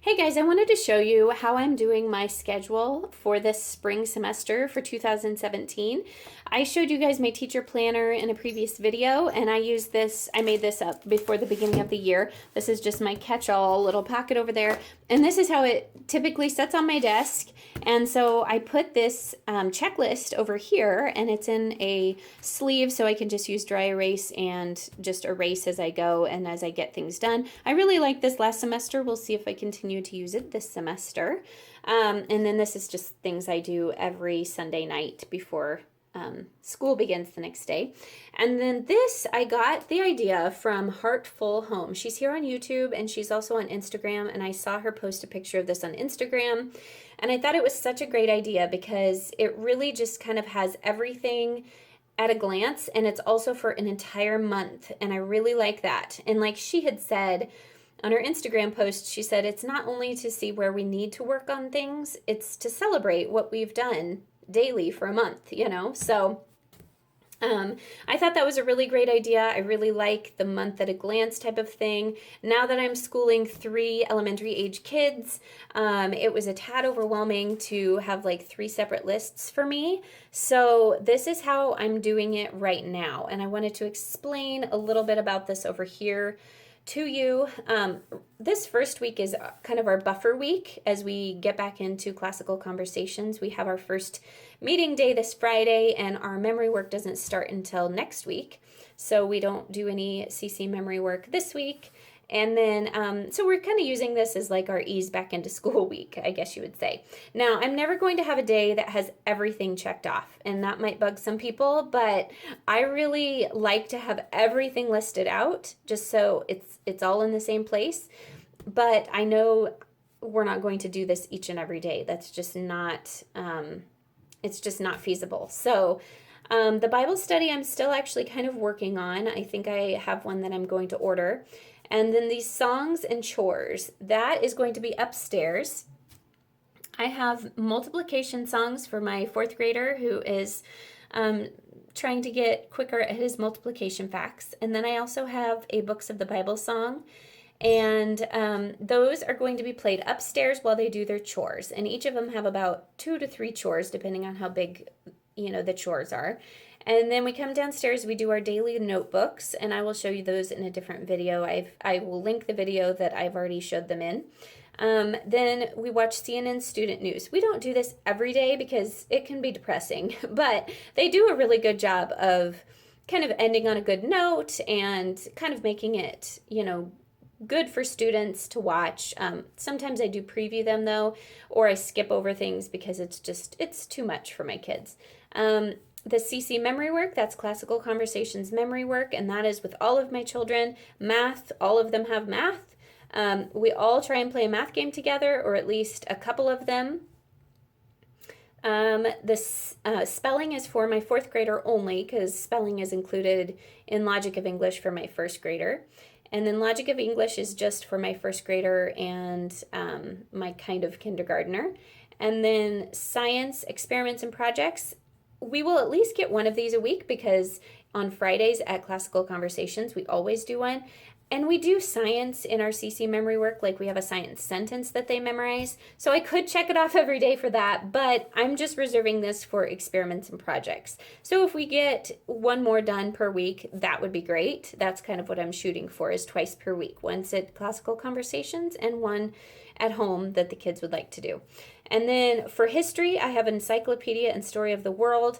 Hey guys, I wanted to show you how I'm doing my schedule for this spring semester for 2017. I showed you guys my teacher planner in a previous video, and I made this up before the beginning of the year. This is just my catch-all little pocket over there, and this is how it typically sits on my desk. And so I put this checklist over here, and it's in a sleeve so I can just use dry erase and just erase as I go and as I get things done. I really like this last semester. We'll see if I continue to use it this semester. And then this is just things I do every Sunday night before school begins the next day. And then this, I got the idea from Heartful Home. She's here on YouTube and she's also on Instagram, and I saw her post a picture of this on Instagram. And I thought it was such a great idea because it really just kind of has everything at a glance, and it's also for an entire month. And I really like that. And like she had said on her Instagram post, she said it's not only to see where we need to work on things, it's to celebrate what we've done daily for a month, So I thought that was a really great idea. I really like the month at a glance type of thing. Now that I'm schooling 3 elementary age kids, it was a tad overwhelming to have like 3 separate lists for me. So this is how I'm doing it right now. And I wanted to explain a little bit about this over here to you. This first week is kind of our buffer week as we get back into classical conversations. We have our first meeting day this Friday, and our memory work doesn't start until next week. So we don't do any CC memory work this week. And then, so we're kind of using this as like our ease back into school week, I guess you would say. Now, I'm never going to have a day that has everything checked off, and that might bug some people, but I really like to have everything listed out just so it's all in the same place. But I know we're not going to do this each and every day. That's just not, it's just not feasible. So the Bible study I'm still actually kind of working on. I think I have one that I'm going to order. And then these songs and chores, that is going to be upstairs. I have multiplication songs for my 4th grader who is trying to get quicker at his multiplication facts. And then I also have a Books of the Bible song. And those are going to be played upstairs while they do their chores. And each of them have about 2 to 3 chores, depending on how big, the chores are. And then we come downstairs, we do our daily notebooks, and I will show you those in a different video. I will link the video that I've already showed them in. Then we watch CNN student news. We don't do this every day because it can be depressing, but they do a really good job of kind of ending on a good note and kind of making it, good for students to watch. Sometimes I do preview them though, or I skip over things because it's too much for my kids. The CC memory work, that's Classical Conversations memory work, and that is with all of my children. Math, all of them have math. We all try and play a math game together, or at least a couple of them. This spelling is for my 4th grader only, because spelling is included in Logic of English for my 1st grader. And then Logic of English is just for my 1st grader and my kind of kindergartner. And then science, experiments, and projects. We will at least get one of these a week because on Fridays at Classical Conversations, we always do one. And we do science in our CC memory work, like we have a science sentence that they memorize. So I could check it off every day for that, but I'm just reserving this for experiments and projects. So if we get one more done per week, that would be great. That's kind of what I'm shooting for, is twice per week. Once at Classical Conversations and one at home that the kids would like to do. And then for history, I have Encyclopedia and Story of the World.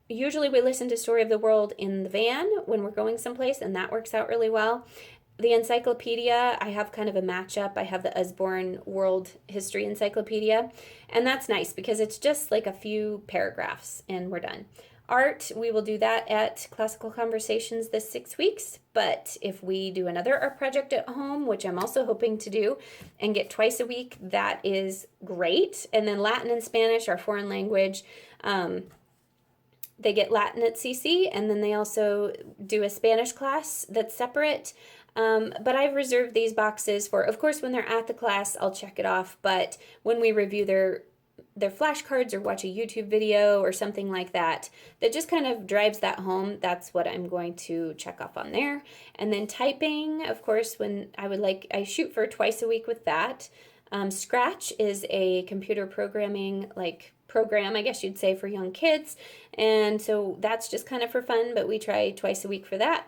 Usually we listen to Story of the World in the van when we're going someplace, and that works out really well. The encyclopedia, I have kind of a matchup. I have the Usborne World History Encyclopedia, and that's nice because it's just like a few paragraphs and we're done. Art, we will do that at Classical Conversations this 6 weeks, but if we do another art project at home, which I'm also hoping to do, and get twice a week, that is great. And then Latin and Spanish, our foreign language, they get Latin at CC, and then they also do a Spanish class that's separate. But I've reserved these boxes for, of course, when they're at the class, I'll check it off, but when we review their their flashcards or watch a YouTube video or something like that that just kind of drives that home, that's what I'm going to check off on there. And then typing, of course, when I shoot for twice a week with that. Scratch is a computer programming program, I guess you'd say, for young kids. And so that's just kind of for fun, but we try twice a week for that.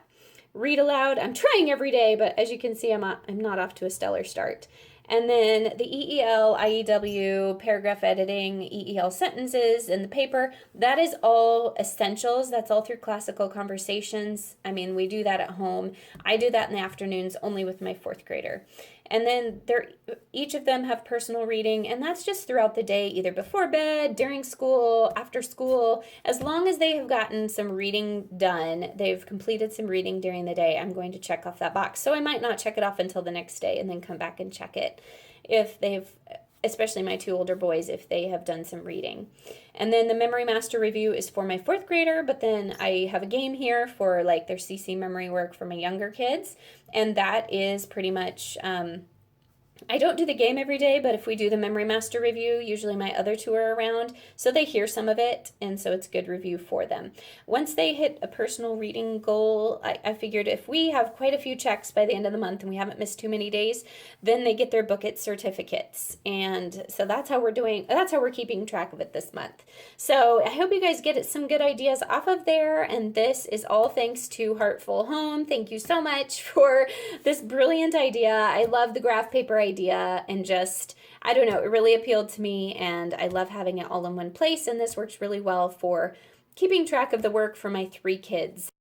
Read aloud, I'm trying every day, but as you can see, I'm not off to a stellar start. And then the EEL, IEW, paragraph editing, EEL sentences, and the paper, that is all essentials. That's all through Classical Conversations. I mean, we do that at home. I do that in the afternoons only with my fourth grader. And then each of them have personal reading, and that's just throughout the day, either before bed, during school, after school. As long as they have gotten some reading done, they've completed some reading during the day, I'm going to check off that box. So I might not check it off until the next day and then come back and check it if they've, especially my two older boys, if they have done some reading. And then the Memory Master review is for my fourth grader, but then I have a game here for like their CC memory work for my younger kids. And that is pretty much, I don't do the game every day, but if we do the Memory Master review, usually my other two are around, so they hear some of it, and so it's good review for them. Once they hit a personal reading goal, I figured if we have quite a few checks by the end of the month and we haven't missed too many days, then they get their Book It certificates. And so that's how we're keeping track of it this month. So I hope you guys get some good ideas off of there, and this is all thanks to Heartful Home. Thank you so much for this brilliant idea. I love the graph paper idea, and just, I don't know, it really appealed to me, and I love having it all in one place, and this works really well for keeping track of the work for my 3 kids.